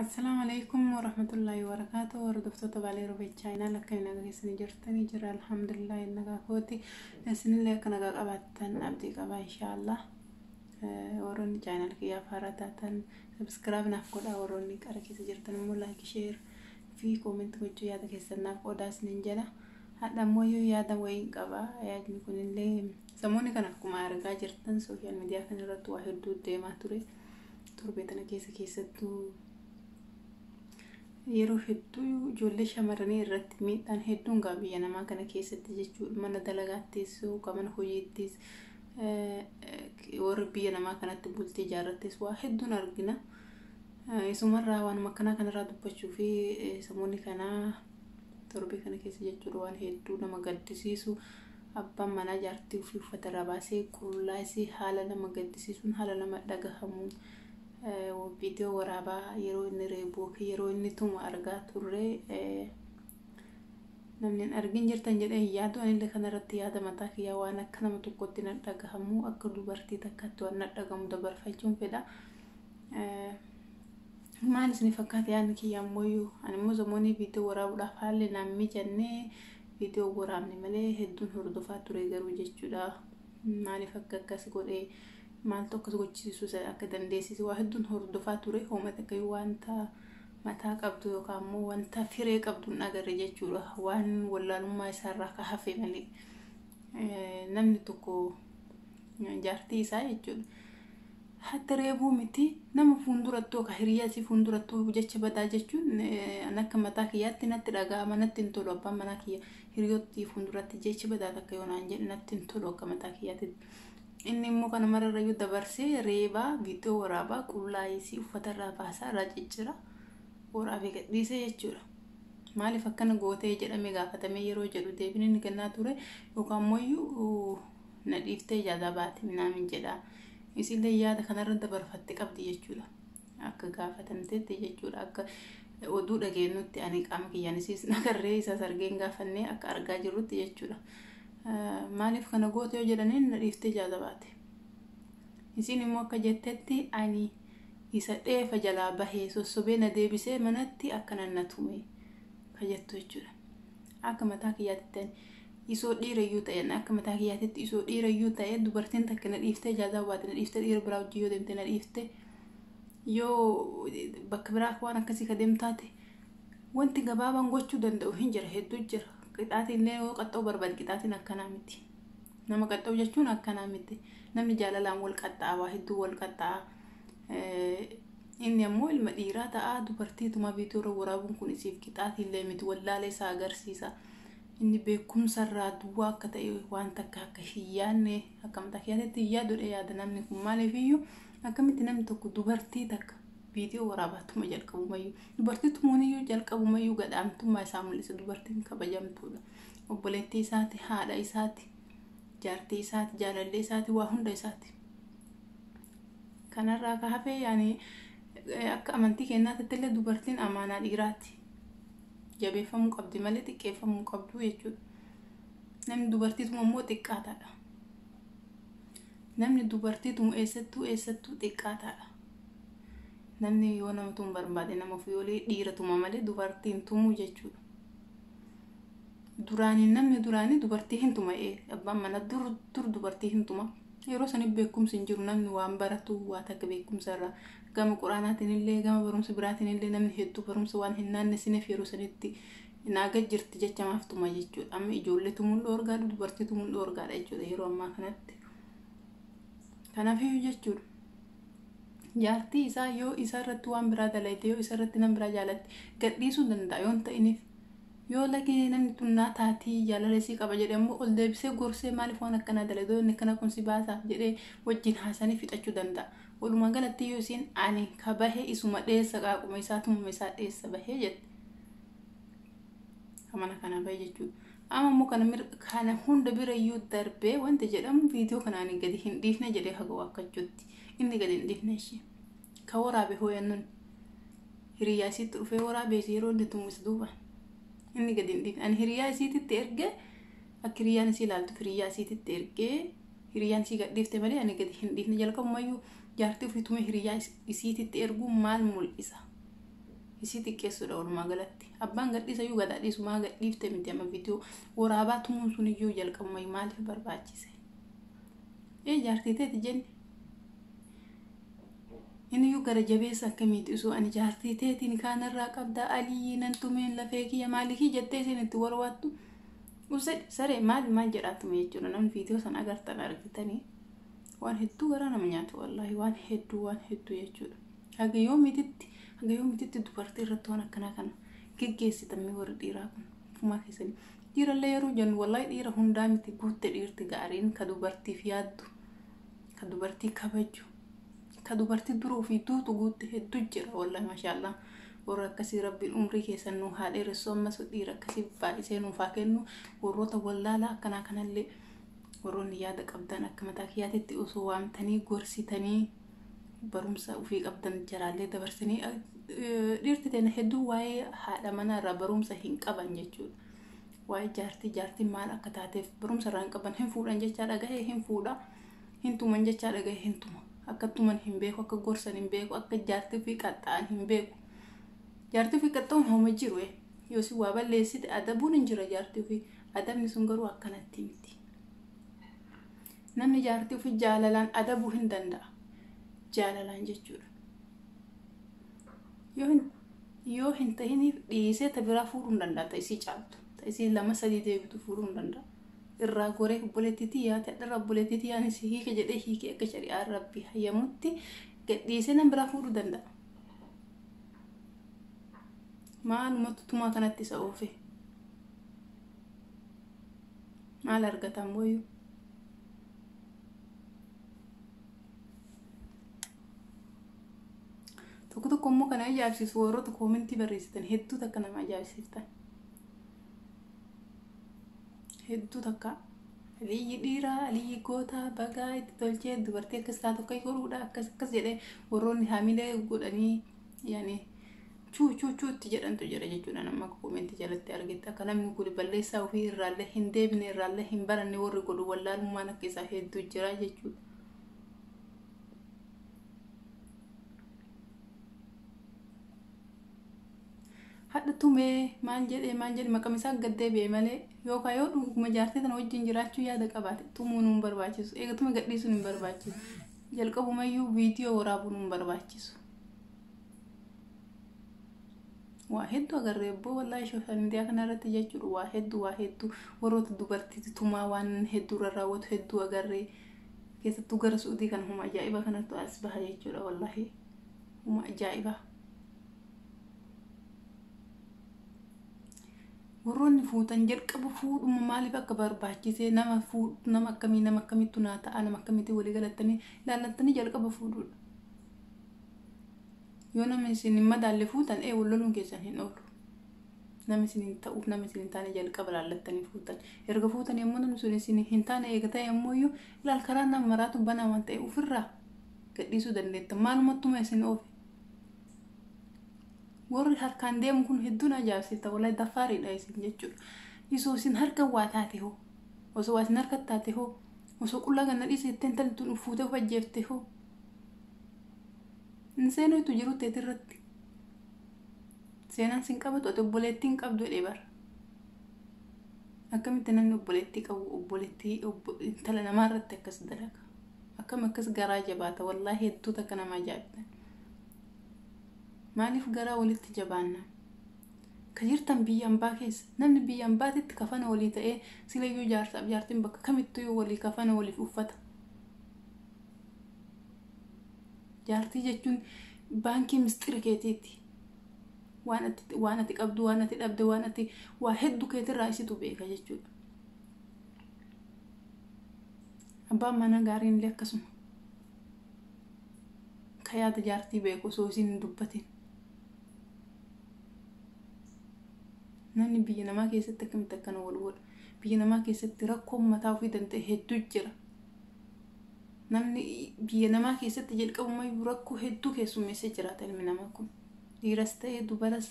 السلام عليكم ورحمة الله وبركاته. وردفتو بالي ربي تشاينا لكن نغا سن جرتني جرى الحمد لله انغا كوتي سن لك نغا قباتن ابدي قبا ان شاء الله. وروني channel كيا فارتاتن سبسكرايب نافقودا وروني قركي سجرتن مو لايك شير في كومنت كوجو يادا كيسنا قودا سننجلا هذا مويو يادا وين قبا ياد نكون اللي سموني كان كما ارغا جرتن سوشيال ميديا كان رت واحد دو ديما تربيتنا كيسه yeroo hedduu ijoollee shamarranii irratti miidhaan hedduun biyya namaa kana keessatti jechuudha. Mana dalagaattis mana hojiittis warri biyya namaa kanatti bultee ijaarrattis waa hedduun argina. Isumarraa waan makkanaa kanarraa dubbachuu fi samoonni kanaa torbee kana keessa jechuudha waan hedduu nama gaddisiisu. Abbaan manaa jaartii ofii uffata irraa baasee qullaasee haala nama gaddisiisuun haala nama dhagahamu. Video waraabaa yeroo inni reebuu fi yeroo inni tuma argaa turre namni argin jirtan jedhee yaadu anillee kanarratti yaada mataa kiyyaa waan akka nama tokkotti nan dhagahamu akka dubartii takkatti waan dhagahamu dabarfachuun fedha. Maal isin fakkaata yaadni kiyyaa ammoo ani immoo zamoonni video waraabuudhaaf haalli namni jennee video waraabne malee hedduun hordofaa ture garuu jechuudha. Maaliif akka akkas godhee maal tokko gochisiisu akka dandeessisu waa hedduun hordofaa ture. Hoomata akka wanta mataa qabdu yookaan ammoo wanta firee qabdu agarre jechuudha. Waan wallaalummaa isaarraa ka hafe malee namni tokko jaartii isaa jechuudha. Hatta reebuu miti nama fuuldurattuu ka hiriyaa si fuuldurattuu jecha badaa jechuun akka mataa kiyyaatti natti dhaga'ama natti hin tolu. Abbaan manaa kiyya hiriyootti fuulduratti jecha badaa akka yoonaan jedhe natti hin tolu akka mataa kiyyaatti. Inni immoo kana mararrayyuu dabarsee reebaa video waraabaa qullaayisii uffata irraa baasaa irraa ciccira waraabee gadhiisee jechuudha. Maaliif akkana gootee jedhamee gaafatamee yeroo jedhu deebiin inni kennaa ture yookaan ammoo na dhiiftee yaada baate minaamin jedha. Isillee yaada kanarra dabarfatte qabdi jechuudha. Akka gaafatamteetti jechuudha. Akka oduu dhageenyutti ani qaama kiyyaanis nagarree isa sargeen gaafannee akka argaa jirrutti jechuudha. Maaliif kana goote yoo jedhaniin na dhiiftee yaada baate. Isin immoo akka jettetti ani isa dheefa jalaa bahee sossobee na deebisee manatti akka nan tume ka jettu jechuudha. Akka mataa kiyyaatti isoo dhiirayyuu ta'e akka mataa kiyyaatti isoo dhiirayyuu ta'e dubartiin takka na dhiiftee yaada baate na dhiiftee dhiira biraa hojii yoo deemte na dhiiftee yoo bakka biraa waan akkasii ka deemtaate wanti gabaabaan gochuu danda'u hin jira hedduu jira. Qixaatiin yoo qaxxoo barbaade qixaatiin akkanaa miti. Nama qaxxoo jechuun akkanaa miti. Namni jaalalaan wal qaxxaa waa hedduu wal qaxxaa. Inni ammoo ilma dhiiraa ta'a dubartiituma viidiyoo waraabuun kun isiif qixaatiin miti wallaalee isaa agarsiisa. Inni beekumsarraa duwwaa akka ta'e waan takka akka hiyyaanne akka mataa kiyyaatti yaadudha yaada namni kun maaliifiyyuu akkamitti namni tokko dubartii takka video waraabaatuma jalqabumayyuu dubartii tumuuniyyuu jalqabumayyuu gadhaamtummaa isaa mul'isa. Dubartiin kabajamtuudha. Obboleettii isaati, haadha isaati, jaartii isaati, jaalallee isaati, waa hunda isaati. Kanarraa ka hafe yaani akka amantii kennaatti illee dubartiin amaanaa dhiiraati. Jabeeffamuu qabdi malee xiqqeeffamuu qabdu jechuudha. Namni dubartiituma immoo xiqqaataadha. Namni dubartiituma eessattuu xiqqaataadha. Namni yoo nama tun barbaade nama ofii dhiiratuma malee dubartiin tumuu jechuudha. Namni duraanii dubartii hin tuma'ee abbaan mana dur dubartii hin tuma. Yeroo sanii beekumsi hin jiru namni waan baratu waa takka beekumsa irraa gama quraanaatiin illee gama barumsa biraatiin illee namni hedduu barumsa waan hin naannesineef yeroo sanitti naaga jirti jechamaaf tuma jechuudha. Amma ijoollee tumuun dhoorgaadha dubartii tumuun dhoorgaadha jechuudha yeroo ammaa kanatti. Kanaafii jechuudha. Jaartii isaa yoo isa irratti waan biraa dalayte yoo isa irratti nama biraa jaalatte gadhiisuu danda'a yoo ta'iniif yoo lagee namni tunnaa taatii jaalalesii qaba jedhee ammoo ol deebisee gorsee maaliif waan akkanaa dalayte inni kana kun si baasa jedhee wajjin haasanii fixachuu danda'a. Walumaa galatti yoo isin ani ka bahee isuma dheessa qaaquma isaatuma isaa dheessa bahee jette amana kana bahee jechuudha. Amma immoo kana hunda birayyuu darbee wanti jedhamu viidiyoo kanaan gadi hin dhiifne jedhee haga waakkachuutti. Inni gadi hin dhiifne ishee ka waraabe hooyannuun hiriyaa isiitti dhufee waraabee yeroo inni tumus duuba inni gadi hin dhiifne. Ani hiriyaa isiititti ergee akka hiriyaan isii ilaaltu hiriyaa isiititti ergee hiriyaan isii gadhiifte malee ani gadi hin dhiifne jalqabumayyuu jaartii ofii tume hiriyaa isiititti erguu maal mul'isa? isi xiqqeessuudha walumaa galatti abbaan gadhiisa iyyuu gadhiisuma gadhiifte miti amma viidiyoo waraabaa tumuun sun iyyuu jalqabuma maaliif barbaachise jaartii teeti jenni inni iyyuu gara jabeessa akkamiiti osoo ani jaartii teetiin kaanarraa qabda alii nan tumeen lafee kiyya maalikii jettee isin itti warwaattu saree maal jedhaatume jechuudha namni viidiyoo san agartan argitanii waan hedduu gara nama nyaatu wallaahi waan hedduu jechuudha haga yoomititti dubartii irratti waan akkanaa kana geggeessitamee warri dhiiraa kun fumaa keessanii dhiirallee yeroo jennu wallaahi dhiira hundaa miti guutte dhiirti gaariin ka dubartiif yaaddu ka dubartii kabaju ka dubartii duruu fi duutu guutte hedduu jira wallaahi maashaallah warra akkasii rabbiin umrii keessan nu haa dheeressu ammas dhiira akkasii baay'isee nuuf haa kennu warroota wallaalaa akkanaa kanallee warroonni yaada qabdan akka mataa kiyyaatitti osoo waamtanii gorsitanii barumsa ofii qabdan jaraallee dabarsanii dhiirti teena hedduu waa'ee haadha manaa irraa barumsa hin qaban jechuudha waa'ee jaartii maal akka taateef barumsa irraa hin qaban hin fuudhan jechaa dhagahee hin fuudha hin tuman jechaa dhagahee hin tuma akka tuman hin beeku akka gorsan hin beeku akka jaartii fi qaxxa'an hin beeku jaartii fi qaxxa'uun hooma jiru yoo si waa balleessite adabuun hin jira jaartii fi adabni sun garuu akkanatti miti namni jaartii fi jaalalaan adabuu hin danda'a jaalalaan jechuudha yoo hin tahiniif dhiisee ta biraa fuudhuu hin danda'a ta isii caaltu ta isii 2-3 deebitu fuudhuu hin danda'a irraa goree obboleettiitii yaate adharra obboleettiitii yaanis hiike jedhee hiike akka shari'aa rabbii hayyamutti gadhiisee nama biraa fuudhuu danda'a maalumatu tumaa kanatti isa oofe maal argatan boyu tokko immoo kana ajaa'ibsiisu warroota koomentii barreessitan hedduu takka nama ajaa'ibsiiftan hedduu takka aliyyi dhiiraa aliyyi gootaa bagaa itti tolchee dubartii akkas taatu akka godhuudha akkas jedhee warroonni haamilee godhanii yaani chuutti jedhantu jira jechuudha nama koomentii jalatti argitte akka namni kun balleessaa ofii irraallee hin deebine irraallee hin baranne warri godhu wallaalummaan akka isaa hedduu jira jechuudha hadda tumee maal jedhe maqam isaa gaddee bee malee yookaan yoo dhuguma jaartii tana wajjin jiraachuu yaada qabaate tumuun hin barbaachisu eegatume gadhiisuun hin barbaachisu jalqabumayyuu viidiyoo waraabuun hin barbaachisu waa hedduu agarree boo wallaahi sooshaal miidiyaa kana irratti jechuudha waa hedduu warroota dubartii tumaa waan hedduu raawwatu hedduu agarree keessattuu gara suudii kan huma ajaa'iba kanattu as baha jechuudha wallaahi huma ajaa'iba warroonni fuutan jalqaba fuudhuma maaliif akka barbaachisee nama akkamitti naa ta'a nama akkamitti walii galattanii ilaallattanii jalqaba fuudhuudha yoo nama isin hin madaalle fuutan walloluun keessan hin oolu nama isin hin ta'uuf nama isin hin taane jalqaba ilaallattanii fuutan erga fuutan yommuu namni sun isin hin taane eegata yommuu iyyuu ilaal karaa nama maraatu banaa waan ta'e ofirraa gadhiisuu dandeetta maalumattuma isin oofe warri harkaan deemu kun hedduun ajaa'ibsiifta wallaahi daffaariidha isin jechuudha isoo isin harka waa taate hoo osoo waa isin harka taate hoo osoo qullaa ganna dhiisettee intalli tun fuutee of ajjeefte hoo seenuutu jiru teetirratti seenaan sin qabatu ati obboleettiin qabdu jedhee bara akkamitti namni obboleettii qabu obboleettii intala namaa irratti akkas dalaga akkam akkas garaa jabaata wallaahi hedduu takka nama ajaa'ibtan maaliif garaa walitti jabaanna ka jirtan biyya ambaa keessa namni biyya ambaatitti kafana walii ta'ee silayyuu jaarsaaf jaartiin bakka kamittuu walii kafana waliif uffata jaartii jechuun baankii mistira keetiiti waan ati qabdu waan ati dhabde waan ati waa hedduu keetirraa isitu beeka jechuudha abbaan mana gaariin illee akkasuma ka yaada jaartii beeku osoo isin hin dubbatin namni biyya namaa keessatti akkamitti akkana wal godha biyya namaa keessatti rakkoon mataa ofii danda'e hedduu jira namni biyya namaa keessatti jalqabumayyuu rakkoo hedduu keessummeessee jiraata ilmi namaa kun dhiiras ta'ee dubaras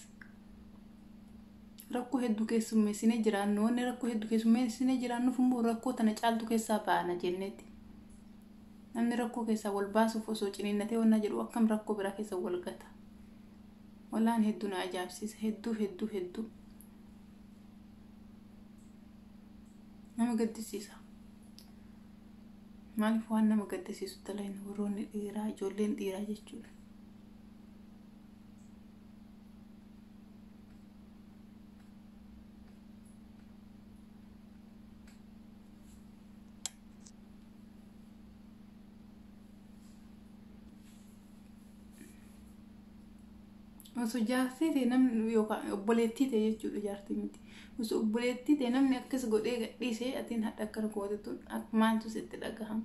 rakkoo hedduu keessummeessinee jiraannu wanni rakkoo hedduu keessummeessinee jiraannuuf immoo rakkoo tana caaltu keessaa baana jenneeti namni rakkoo keessaa wal baasuuf osoo ciniinnatee wanna jedhu akkam rakkoo biraa keessa wal gata Wallaan hedduu na ajaa'ibsiisa. Hedduu nama gaddisiisa. Maaliif waan nama gaddisiisu talahin warroonni dhiiraa ijoolleen dhiiraa jechuudha. Osoo jaartii ta'e namni yookaan obboleettii ta'e jechuudha jaartii miti. Osoo obboleettii ta'e namni akkas godhee gadhiisee atiin hadha akkana gootetuun maaltu sitti dhagahama.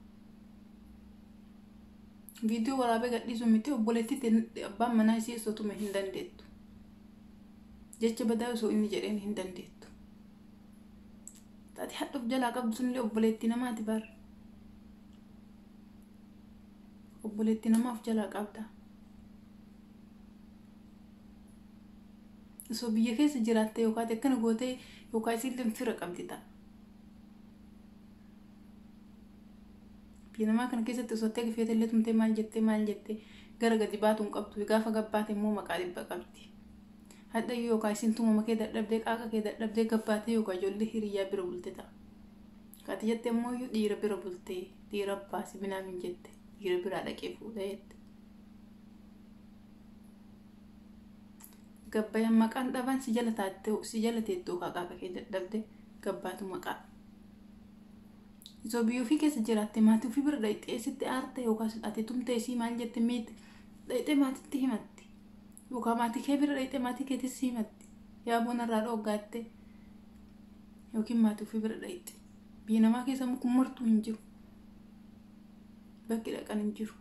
Viidiyoo waraabee gadhiisu miti obboleettii ta'e abbaan manaa isii osoo hin dandeettu. Jecha badaa osoo inni jedheen hin dandeettu. Taati hadha of jalaa qabdu sunillee obboleettii namaati bar. Obboleettii namaa of jalaa qabda. So biyya keessa jiraatte yookaan akkana gootee yookaan isin fira qabdi ta'a. Biyya namaa kana keessatti osoo ta'e feete illee tumtee maal jettee gara gadi baatuun qabdu gaafa gabbaate immoo maqaa dhibba qabdi. Hadha yookaan isin tumama kee dadhabdee qaaqa kee dadhabdee gabbaate yookaan ijoollee hiriyyaa bira bulte ta'a. Kaati jettee immoo dhiira bira bultee dhiira baasi binaan hin jette dhiira biraa dhaqee fuudha jette. Gabbayan maqaan dhaban si jala teettoo qaaqa kee dadhabde gabbaatu maqaa. Isoo biyyoo fi keessa jiraatte maatii ofii bira dhayxee sitti aarte yookaan ati tumtee isii maal jette miiti dhayxee maatiitti himatti yookaan maatii kee bira dhayxee maatii keetis himatti yaaboon irraa dhoggaatte yookiin maatii ofii bira dhayxe biyya namaa keessa mukkun martuu hin jiru bakki dhaqan hin jiru.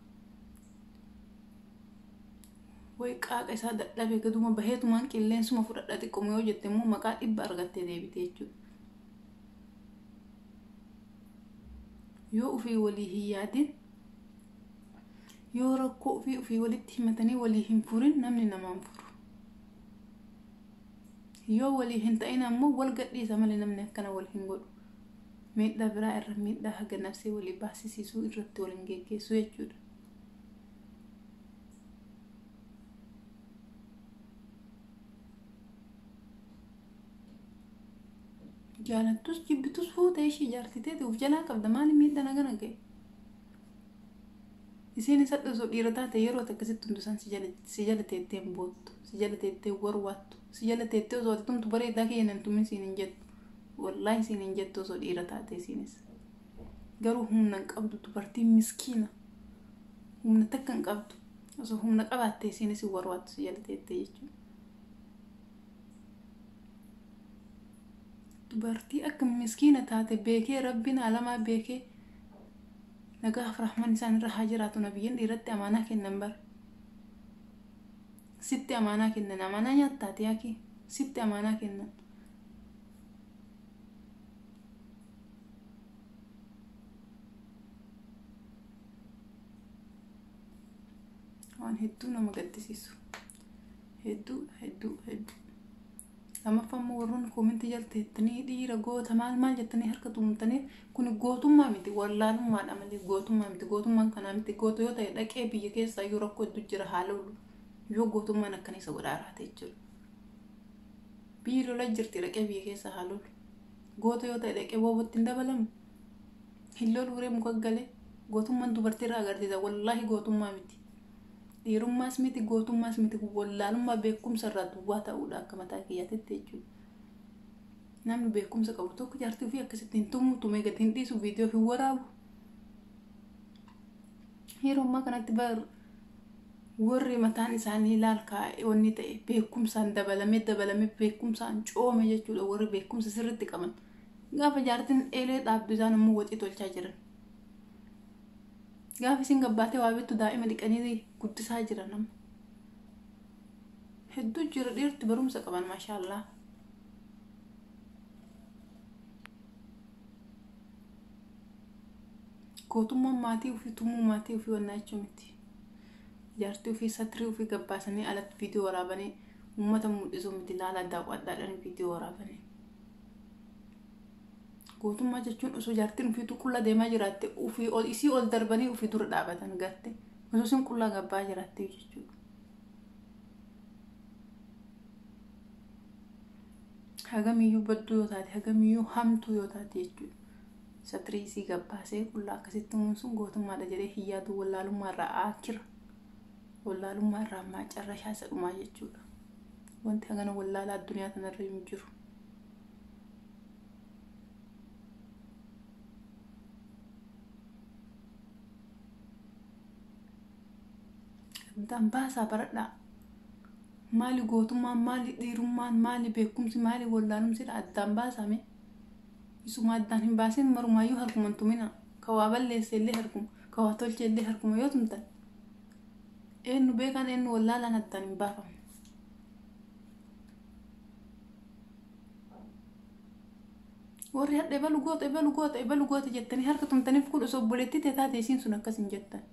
Way qaaqa isaa dadhabee gaduma baheetumaan qilleensuma fudhadhaa xiqqooma yoo jette immoo maqaa dhibba argattee deebite jechuudha. Yoo ofii walii hin yaadin yoo rakkoo ofii walitti himatanii walii hin furin namni namaan furu. Yoo walii hin ta'in ammoo wal gadhiisa malee namni akkana wal hin godhu. Miidhaa biraa irra miidhaa haga nafsee walii baasisiisuu irratti wal hin geggeessu jechuudha. Jaalattus jibbitus fuutee ishii jaartitee uf jalaa qabda maali miidhaa nagana ga'e. Isiin isa dhasoo dhiira taate yeroo akkasitti hundusaan si jala teettee hin boottu, si jala teettee warwaattu, si jala teettee osoo tumtu bareedaa keenan tumin siin hin jettu. Wallaahi siin hin jettu osoo dhiira taate isiinis. Garuu humna hin qabdu dubartiin miskiina. Humna takka hin qabdu. Osoo humna qabaatte isiinis warwaattu si jala teettee jechuudha. Dubartii akka miskiina taate beekee rabbiin alamaa beekee nagaaf rahman isaan irra haa jiraatu nabiyyiin dhiiratti amaanaa kennan bar. Sitti amaanaa kennan amaanaa nyaattaati yaaki sitti amaanaa kennan. Waan hedduu nama gaddisiisu. Hedduu. Amafammoo warroonni koomentii jalteettanii dhiira goota maal jettanii harka tumtanii kun gootummaa miti wallaalummaadha malee gootummaa miti gootummaan kanaa miti goota yoo ta'e dhaqee biyya keessaa yoo rakkoo hedduu jira haalolu yoo gootummaan akkana isa godhaaraate jechuudha. Biyyi lola jirti dhaqee biyya keessaa haalolu goota yoo ta'e dhaqee boobatti hin dabalamu hin lolu uree muka galee gootummaan dubartiirraa agarsiisa wallaahi gootummaa miti. Dhiirummaas miti gootummaas miti wallaalummaa beekumsa irraa duwwaa ta'uudha akka mataa kiyyatetti jechuudha. Namni beekumsa qabu tokko jaartii ofii akkasitti hin tumee gadi hin dhiisu viidiyoo hin waraabu. Yeroo ammaa kanatti warri mataan isaanii laal kaa'e wanni ta'e beekumsaan dabalamee beekumsaan coome jechuudha warri beekumsa sirriitti qaban. Gaafa jaartiin eelee dhaabdu isaan immoo waxii tolchaa jiran. Gaafa isin gabbaatee waa bittu daa'ima dhiqanii guddisaa jiran amma. Hedduu jira dhiirti barumsa qaban maashaallah. Gootummaan maatii ofii tumuu maatii ofii wannaa jechuun miti. Jaartii ofii satirii ofii gabbaasanii alatti viidiyoo waraabanii uummata mul'isuu miti laala daawwadhaadhaan viidiyoo waraabanii. Gootummaa jechuun osoo jaartiin ofii qullaa deemaa jiraatte ofii isii ol darbanii ofii dura dhaabatan garte osoo isin qullaa gabbaa jiraatte jechuudha. hagamiyyuu badduu yoo taate hagamiyyuu hamtuu yoo taate jechuudha. Satiriisii gabbaasee qullaa akkasitti muunsuun gootummaadha jedhee hin yaadu. Wallaalummaa irraa aakira. Wallaalummaa irraa maacarrashaa isa dhumaa jechuudha. Wanti hagana wallaalaa addunyaa kanarra hin jiru. Dambaasaa baradhaa. Maali gootummaan, maali dhiirummaan, maali beekumsi, maali wallaalumsi addaan baasame. Isuma addaan hin baasin marumaayyuu harkuman tumina. Ka waa balleesse illee harkuma, ka waa tolche illee harkuma yoo tumtan. Eenyu beekan eenyu wallaalaan addaan hin baafamu. Warri hadha ebalu goota jettanii harka tumtaniif kun osoo obboleettii ta'e taate isiin sun akkas hin jettan.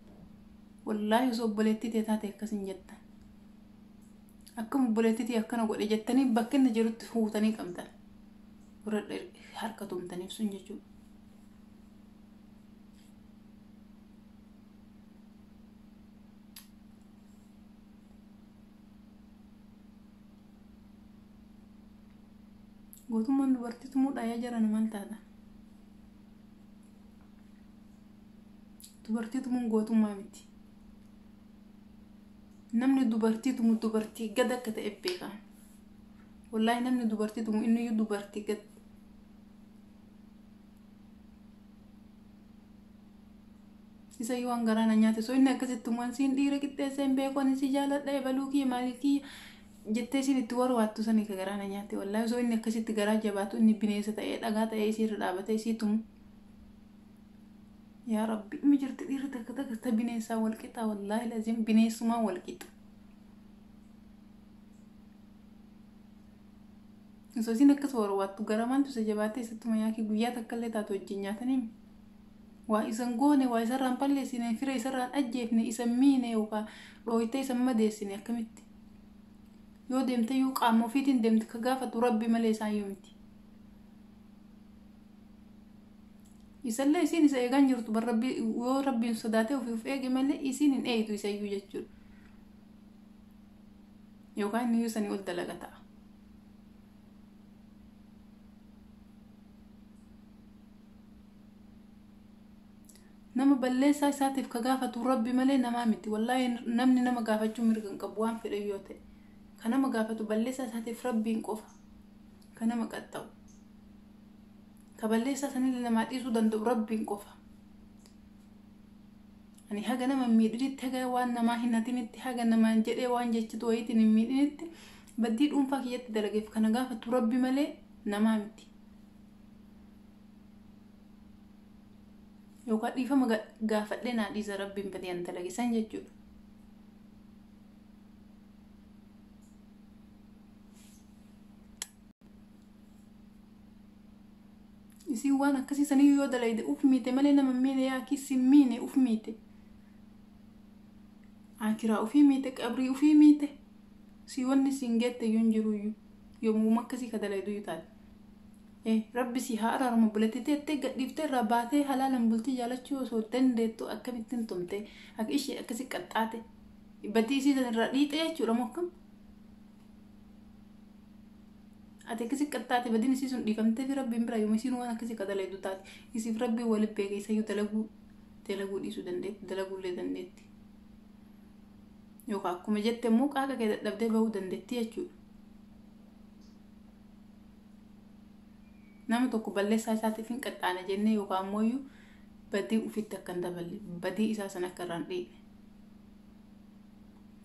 Wallaahi osoo obboleettii ta'e taate akkas hin jettan. Akkam obboleettii akkana godhe jettanii bakka inni jirutti fuutanii qabdan. Warra harka tumtaniif sun jechuudha. Gootummaan dubartii tumuudha yaa jiran maal taata? Dubartii tumuun gootummaa miti. Namni dubartii tumu dubartii gad akka ta'e beeka. Wallaahi namni dubartii tumu inni dubartii gad. Isa yoo angaraana nyaate soo inni akkasitti tumaan siin dhiira qixxeessee hin beeku ani si jaaladha ebaluu kiyya maalii kiyya jettee siin itti warwaattu sanii ka garaana nyaate. Wallaahi soo inni akkasitti garaa jabaatu inni bineensa ta'ee dhagaa ta'ee isiirra dhaabatee isii tumu. Yaa Rabbi mi jirti dhiirri takka bineensaa wal qixa. Wallaahi laziim bineensuma wal qixa. Isoo siin akkas warwaattu gara maaltu isa jabaatee isattuma yaakii guyyaa takka illee taatu wajjin nyaatanii. Waa isan goone waa isarraan balleessine fira isarraan ajjeefne isan miine yookaan dhooytee isan madeessine akkamitti. Yoo deemte yoo qaama ofiitiin deemte ka gaafatu Rabbi malee isaan yoo miti. Isallee isiin isa eegan jirtu yoo Rabbiin sodaatee ofiif eege malee isiin hin eeyitu isayyuu jechuudha. Yookaan inni sanii ol dalaga ta'a. Nama balleessaa isaatiif ka gaafatu Rabbi malee namaa miti. Wallaahi namni nama gaafachuu mirga hin qabu waan fedhe yoo ta'e. Ka nama gaafatu balleessaa isaatiif Rabbiin qofa. Ka nama qaxxa'u. Ka balleessaa sanillee namaa dhiisuu danda'u Rabbiin qofa. Ani haga nama miidhinitti haga waan namaa hin hatinitti haga namaan jedhee waan jechitu wayiitiin hin miidhinitti baddii dhuunfaa kiyyatti dalageef kana gaafatu Rabbi malee namaa miti. Yookaan dhiifama gaafadhee naa dhiisa Rabbiin badee an dalagisan jechuudha. Isiin waan akkasii sanii yoo dalayde uf miite malee nama miine yaa kissi miine uf miite. Akiraa ufii miite qabrii ufii miite. Si wanni siin geette yoon jiruyyuu yommuu akkasii ka dalaydu taate. Rabbi si haa araarama bulettitee gadhiiftee irraa baatee halaalan bultii jaalachuu osoo dandeettu akkamittiin tumte akka ishee akkasii qaxxaate badii isii sanirraa dhiixee jechuudha moo akkam? Ati akkasii qaxxaate badiin isii sun dhiifamtee fi Rabbiin bira yommuu isiin waan akkasii ka dalaydu taate isiif Rabbiin waliin beeka isayyuu dalaguu dhiisuu dandeetti dalaguullee dandeetti. Yookaan akkuma jette immoo qaaqa kee dadhabdee bahuu dandeetti jechuudha. Nama tokko balleessaa isaatiif hin qaxxaane jennee yookaan ammoo badii ufitti akka hin daballe badii isaa san akka irraan dhiibe.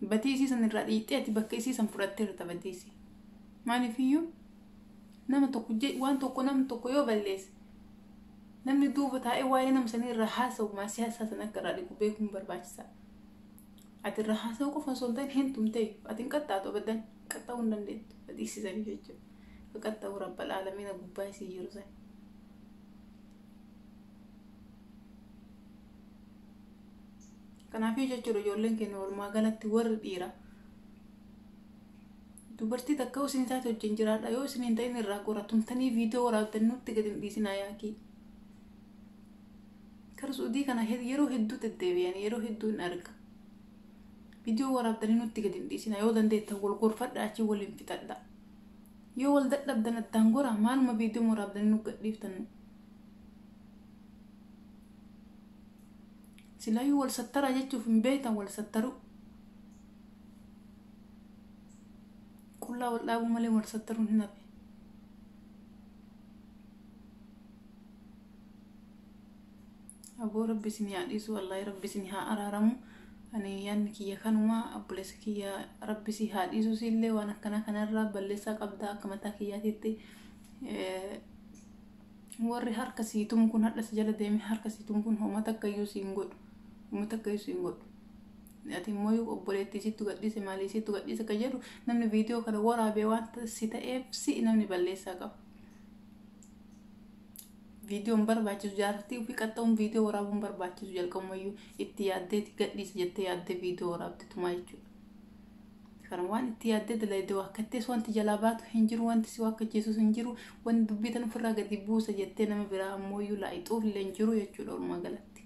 Badii isii san irraa dhiixee ati bakka isii san fudhattee jirta badii isii. Maaliifiyyuu nama tokko waan tokko namni tokko yoo balleesse namni duuba taa'ee waa'ee nama sanii irraa haasa'u maasii haasaa san akka irraa dhiibu beekuun barbaachisaa. Ati irraa haasa'u qofa osoo hin ta'in hin tumtee ati hin qaxxaatu abadan qaxxaa'uu hin dandeettu badii isii sanii jechuudha. Fakkaataa Rabbi alamiina gubbaa isii jiru san. Kanaafii jechuudha ijoolleen keenya walumaa galatti warri dhiiraa dubartii takka isin taate wajjin jiraadha yoo isin hin ta'in irraa gora tumtanii viidiyoo waraabdan nutti gadi hin dhiisinaa yaakii. Kara Suudii kana yeroo hedduu deddeebi'anii yeroo hedduu hin arga. Viidiyoo waraabdanii nutti gadi hin dhiisinaa yoo dandeettan wal gorfadhaa achi waliin fixadhaa. yoo wal dadhabdan addaan goraa maaluma viidiyoo muraabdanii nu gadhiiftan silaayyuu wal sattaraa jechuuf hin beektan wal sattaru qullaa wal dhaabuu malee wal sattaruun hin hafe aboo rabbi isin haa dhiisu wallaahi rabbi isin haa araaramu ani yaanni kiyya kanuma abboleessa kiyya rabbi si haa dhiisu sillee waan akkana kanarraa balleessaa qabdaa akka mataa kiyyaatitti warri harka siitum kun hadha si jala deeme harka siitum kun homaa takkayyuu siin godhu ati immoo obboleettii sittu gadhiise maalii sittu gadhiise ka jedhu namni viidiyoo kana waraabee waan si ta'eef si namni balleessaa qaba viidiyoon barbaachisu jaartii fi qaxxaa'uun viidiyoo waraabuun barbaachisu jalqabumayyuu itti yaaddeeti gadhiise jettee yaaddee viidiyoo waraabde tumaa jechuudha. Kan waan itti yaaddee dalaydee wakkattees wanti jalaa baatu hin jiru wanti si wakkachiisus hin jiru wanti dubbitan ofirraa gadi buusa jettee nama biraa ammoo iyyuu laayixuuf illee hin jiru jechuudha walumaa galatti.